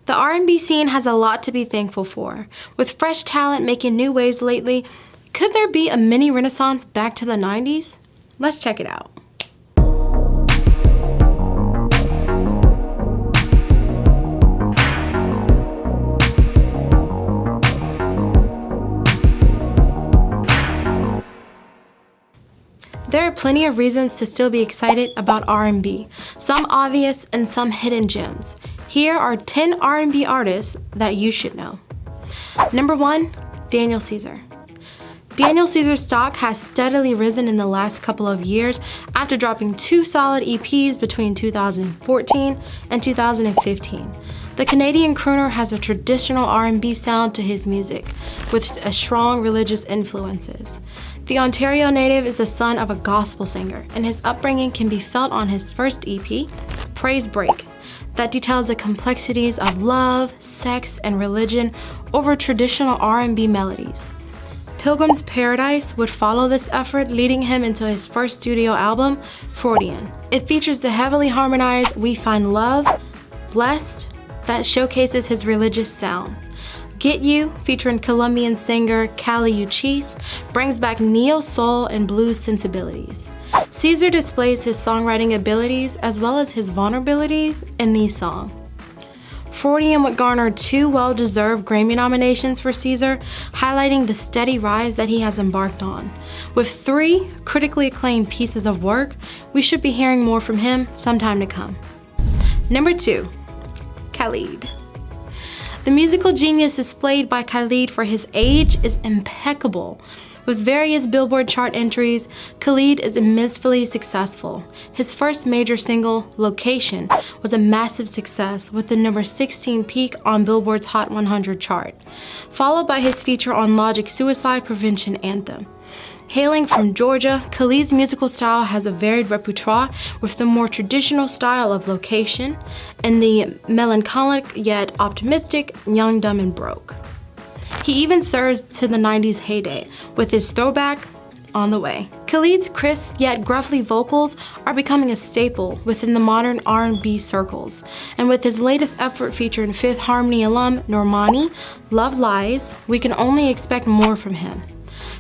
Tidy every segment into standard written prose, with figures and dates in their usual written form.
The R&B scene has a lot to be thankful for. With fresh talent making new waves lately, could there be a mini renaissance back to the 90s? Let's check it out. There are plenty of reasons to still be excited about R&B, some obvious and some hidden gems. Here are 10 R&B artists that you should know. Number 1, Daniel Caesar. Daniel Caesar's stock has steadily risen in the last couple of years after dropping 2 solid EPs between 2014 and 2015. The Canadian crooner has a traditional R&B sound to his music, with a strong religious influences. The Ontario native is the son of a gospel singer, and his upbringing can be felt on his first EP, Praise Break, that details the complexities of love, sex, and religion over traditional R&B melodies. Pilgrim's Paradise would follow this effort, leading him into his first studio album, Freudian. It features the heavily harmonized We Find Love, Blessed, that showcases his religious sound. Get You, featuring Colombian singer Khalid, brings back neo-soul and blues sensibilities. Cesar displays his songwriting abilities as well as his vulnerabilities in these songs. Freudian would garner 2 well-deserved Grammy nominations for Cesar, highlighting the steady rise that he has embarked on. With 3 critically acclaimed pieces of work, we should be hearing more from him sometime to come. Number 2, Khalid. The musical genius displayed by Khalid for his age is impeccable. With various Billboard chart entries, Khalid is immensely successful. His first major single, Location, was a massive success with the number 16 peak on Billboard's Hot 100 chart, followed by his feature on Logic's Suicide Prevention anthem. Hailing from Georgia, Khalid's musical style has a varied repertoire, with the more traditional style of Location and the melancholic yet optimistic Young, Dumb, and Broke. He even serves to the 90s heyday with his throwback, On the Way. Khalid's crisp yet gruffly vocals are becoming a staple within the modern R&B circles, and with his latest effort featuring Fifth Harmony alum Normani, Love Lies, we can only expect more from him.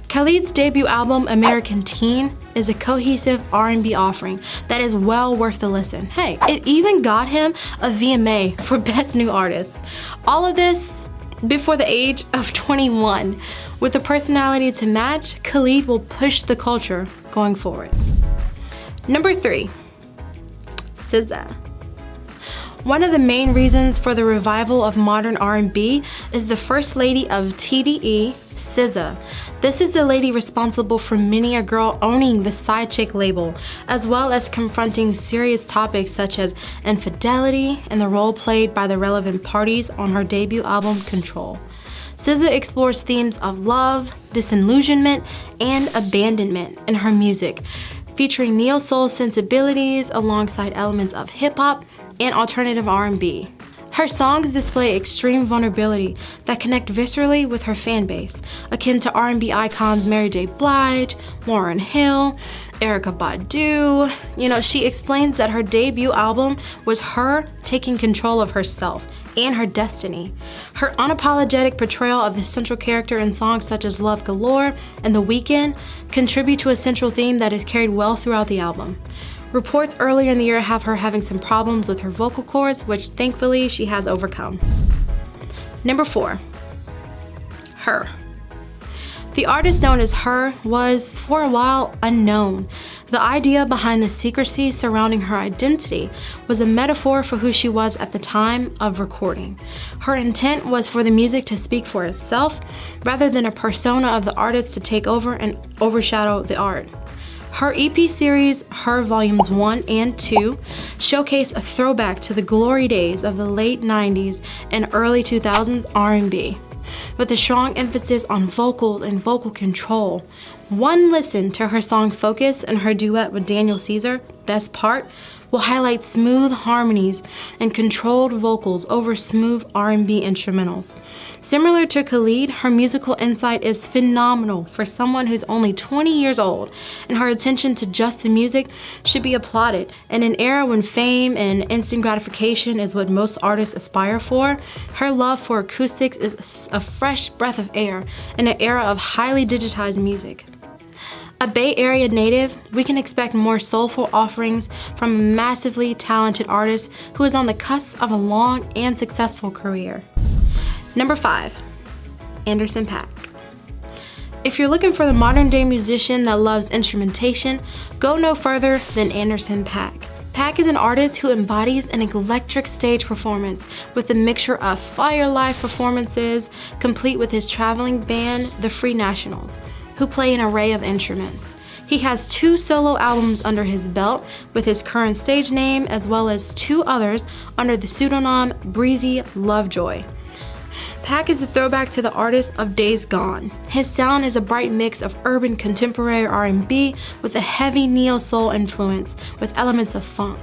Khalid's debut album, American Teen, is a cohesive R&B offering that is well worth the listen. Hey, it even got him a VMA for Best New Artist. All of this before the age of 21. With a personality to match, Khalid will push the culture going forward. Number 3, Cesar. One of the main reasons for the revival of modern R&B is the first lady of TDE, Cesar. This is the lady responsible for many a girl owning the side chick label, as well as confronting serious topics such as infidelity and the role played by the relevant parties on her debut album, Control. Cesar explores themes of love, disillusionment, and abandonment in her music, featuring neo-soul sensibilities alongside elements of hip-hop and alternative R&B. Her songs display extreme vulnerability that connect viscerally with her fan base, akin to R&B icons Mary J. Blige, Lauryn Hill, Erykah Badu. She explains that her debut album was her taking control of herself and her destiny. Her unapologetic portrayal of the central character in songs such as Love Galore and The Weeknd contribute to a central theme that is carried well throughout the album. Reports earlier in the year have her having some problems with her vocal cords, which thankfully she has overcome. Number 4, Her. The artist known as Her was, for a while, unknown. The idea behind the secrecy surrounding her identity was a metaphor for who she was at the time of recording. Her intent was for the music to speak for itself, rather than a persona of the artist to take over and overshadow the art. Her EP series, Her Volumes 1 and 2, showcase a throwback to the glory days of the late 90s and early 2000s R&B, with a strong emphasis on vocals and vocal control. One listen to her song Focus and her duet with Daniel Caesar, Best Part, will highlight smooth harmonies and controlled vocals over smooth R&B instrumentals. Similar to Khalid, her musical insight is phenomenal for someone who's only 20 years old, and her attention to just the music should be applauded. In an era when fame and instant gratification is what most artists aspire for, her love for acoustics is a fresh breath of air in an era of highly digitized music. A Bay Area native, we can expect more soulful offerings from a massively talented artist who is on the cusp of a long and successful career. Number 5, Anderson .Paak. If you're looking for the modern day musician that loves instrumentation, go no further than Anderson .Paak. Paak is an artist who embodies an electric stage performance with a mixture of fire live performances, complete with his traveling band, the Free Nationals, who play an array of instruments. He has 2 solo albums under his belt with his current stage name, as well as 2 others under the pseudonym Breezy Lovejoy. Paak is a throwback to the artist of days gone. His sound is a bright mix of urban contemporary R&B with a heavy neo-soul influence with elements of funk.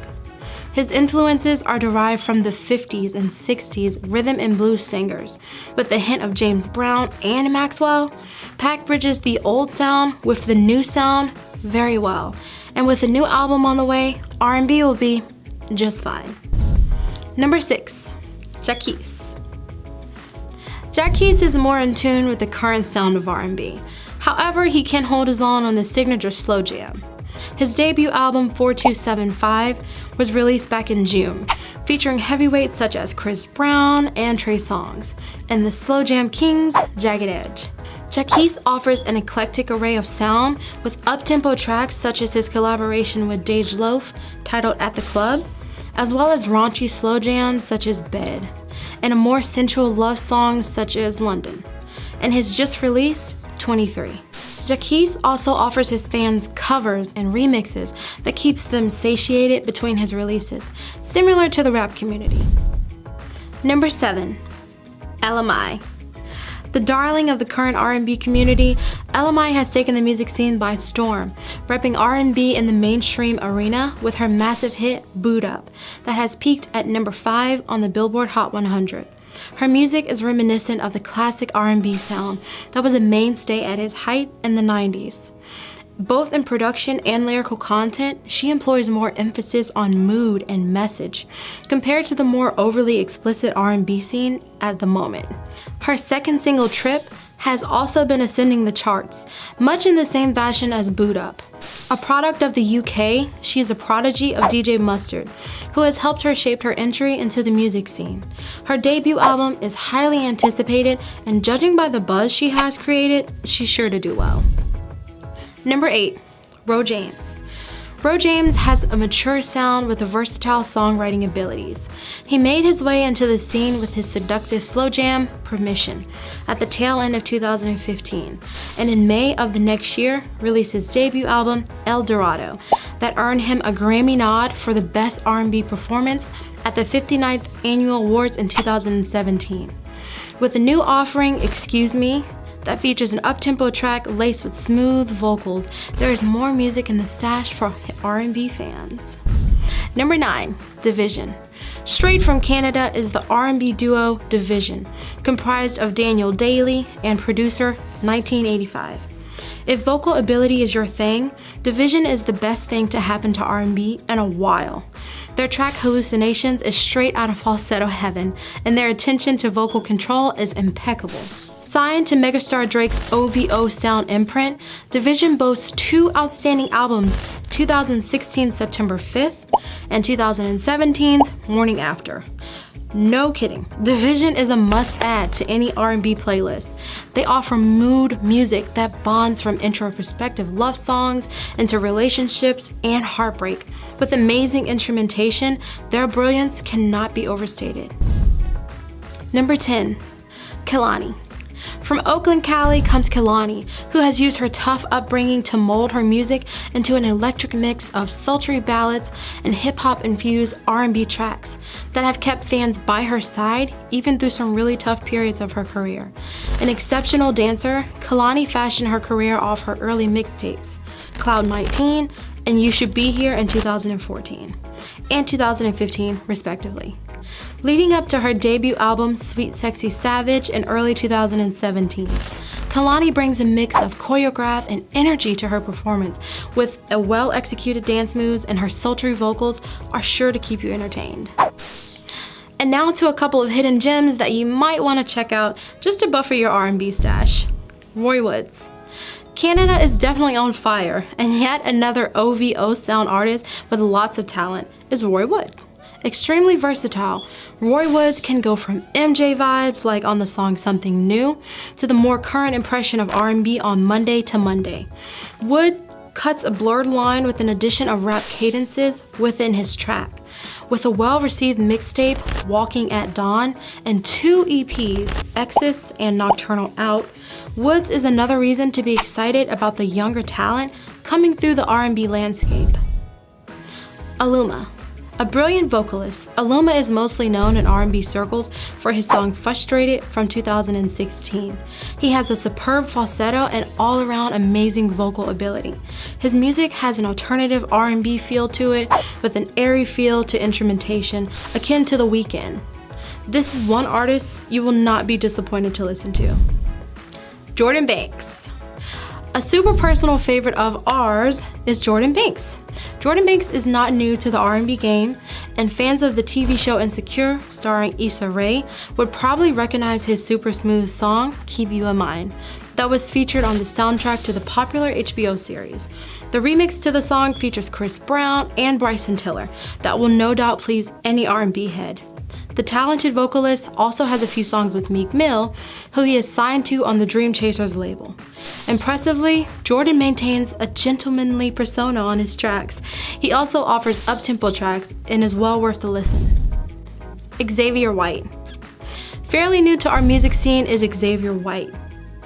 His influences are derived from the 50s and 60s rhythm and blues singers. With a hint of James Brown and Maxwell, Paak bridges the old sound with the new sound very well. And with a new album on the way, R&B will be just fine. Number 6, Jacquees. Jacquees is more in tune with the current sound of R&B. However, he can hold his own on the signature slow jam. His debut album, 4275, was released back in June, featuring heavyweights such as Chris Brown and Trey Songz, and the slow jam kings, Jagged Edge. Jacquees offers an eclectic array of sound with up-tempo tracks such as his collaboration with Dej Loaf, titled At the Club, as well as raunchy slow jams such as Bed, and a more sensual love songs such as London, and his just released 23. Jacquees also offers his fans covers and remixes that keeps them satiated between his releases, similar to the rap community. Number 7, Illuma. The darling of the current R&B community, Illuma has taken the music scene by storm, repping R&B in the mainstream arena with her massive hit, Boot Up, that has peaked at number 5 on the Billboard Hot 100. Her music is reminiscent of the classic R&B sound that was a mainstay at its height in the 90s. Both in production and lyrical content, she employs more emphasis on mood and message, compared to the more overly explicit R&B scene at the moment. Her second single, Trip, has also been ascending the charts, much in the same fashion as Boot Up. A product of the UK, she is a prodigy of DJ Mustard, who has helped her shape her entry into the music scene. Her debut album is highly anticipated, and judging by the buzz she has created, she's sure to do well. Number 8, Ro James. Ro James has a mature sound with a versatile songwriting abilities. He made his way into the scene with his seductive slow jam, Permission, at the tail end of 2015, and in May of the next year, released his debut album, El Dorado, that earned him a Grammy nod for the Best R&B Performance at the 59th Annual Awards in 2017. With the new offering, Excuse Me, that features an up-tempo track laced with smooth vocals, there is more music in the stash for R&B fans. Number 9, Division. Straight from Canada is the R&B duo Division, comprised of Daniel Daly and producer 1985. If vocal ability is your thing, Division is the best thing to happen to R&B in a while. Their track Hallucinations is straight out of falsetto heaven, and their attention to vocal control is impeccable. Signed to megastar Drake's OVO sound imprint, Division boasts 2 outstanding albums, 2016's September 5th and 2017's Morning After. No kidding, Division is a must-add to any R&B playlist. They offer mood music that bonds from introspective love songs into relationships and heartbreak. With amazing instrumentation, their brilliance cannot be overstated. Number 10, Kalani. From Oakland, Cali comes Kalani, who has used her tough upbringing to mold her music into an electric mix of sultry ballads and hip-hop infused R&B tracks that have kept fans by her side even through some really tough periods of her career. An exceptional dancer, Kalani fashioned her career off her early mixtapes, Cloud 19 and You Should Be Here in 2014. and 2015, respectively. Leading up to her debut album, Sweet Sexy Savage, in early 2017. Kalani brings a mix of choreograph and energy to her performance, with a well-executed dance moves, and her sultry vocals are sure to keep you entertained. And now to a couple of hidden gems that you might want to check out just to buffer your R&B stash. Roy Woods. Canada is definitely on fire, and yet another OVO sound artist with lots of talent is Roy Woods. Extremely versatile, Roy Woods can go from MJ vibes, like on the song Something New, to the more current impression of R&B on Monday to Monday. Wood cuts a blurred line with an addition of rap cadences within his track. With a well-received mixtape, Walking at Dawn, and 2 EPs, Exis and Nocturnal, out, Woods is another reason to be excited about the younger talent coming through the R&B landscape. Illuma. A brilliant vocalist, Illuma is mostly known in R&B circles for his song Frustrated from 2016. He has a superb falsetto and all-around amazing vocal ability. His music has an alternative R&B feel to it, with an airy feel to instrumentation akin to The Weeknd. This is one artist you will not be disappointed to listen to. Jordan Banks. A super personal favorite of ours is Jordan Banks. Jordan Banks is not new to the R&B game, and fans of the TV show Insecure, starring Issa Rae, would probably recognize his super smooth song, Keep You in Mind, that was featured on the soundtrack to the popular HBO series. The remix to the song features Chris Brown and Bryson Tiller that will no doubt please any R&B head. The talented vocalist also has a few songs with Meek Mill, who he is signed to on the Dream Chasers label. Impressively, Jordan maintains a gentlemanly persona on his tracks. He also offers up-tempo tracks and is well worth the listen. Xavier White. Fairly new to our music scene is Xavier White.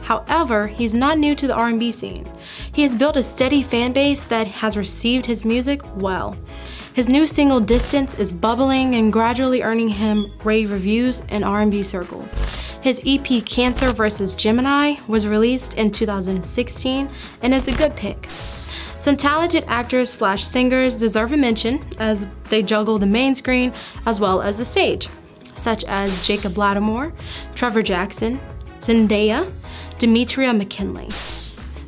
However, he's not new to the R&B scene. He has built a steady fan base that has received his music well. His new single, Distance, is bubbling and gradually earning him rave reviews in R&B circles. His EP, Cancer vs. Gemini, was released in 2016 and is a good pick. Some talented actors/singers deserve a mention as they juggle the main screen as well as the stage, such as Jacob Latimore, Trevor Jackson, Zendaya, Demetria McKinley.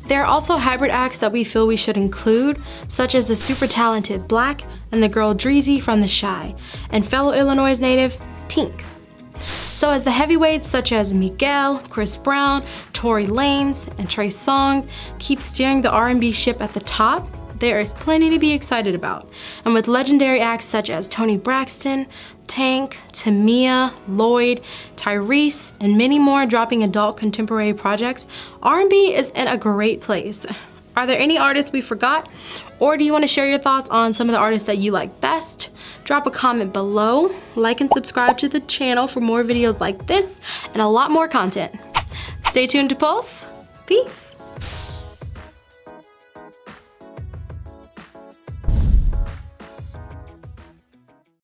There are also hybrid acts that we feel we should include, such as the super talented Black and the girl Dreezy from The Shy, and fellow Illinois native Tink. So as the heavyweights such as Miguel, Chris Brown, Tory Lanez, and Trey Songz keep steering the R&B ship at the top, there is plenty to be excited about. And with legendary acts such as Toni Braxton, Tank, Tamia, Lloyd, Tyrese, and many more dropping adult contemporary projects, R&B is in a great place. Are there any artists we forgot? Or do you want to share your thoughts on some of the artists that you like best? Drop a comment below, like and subscribe to the channel for more videos like this and a lot more content. Stay tuned to Pulse. Peace.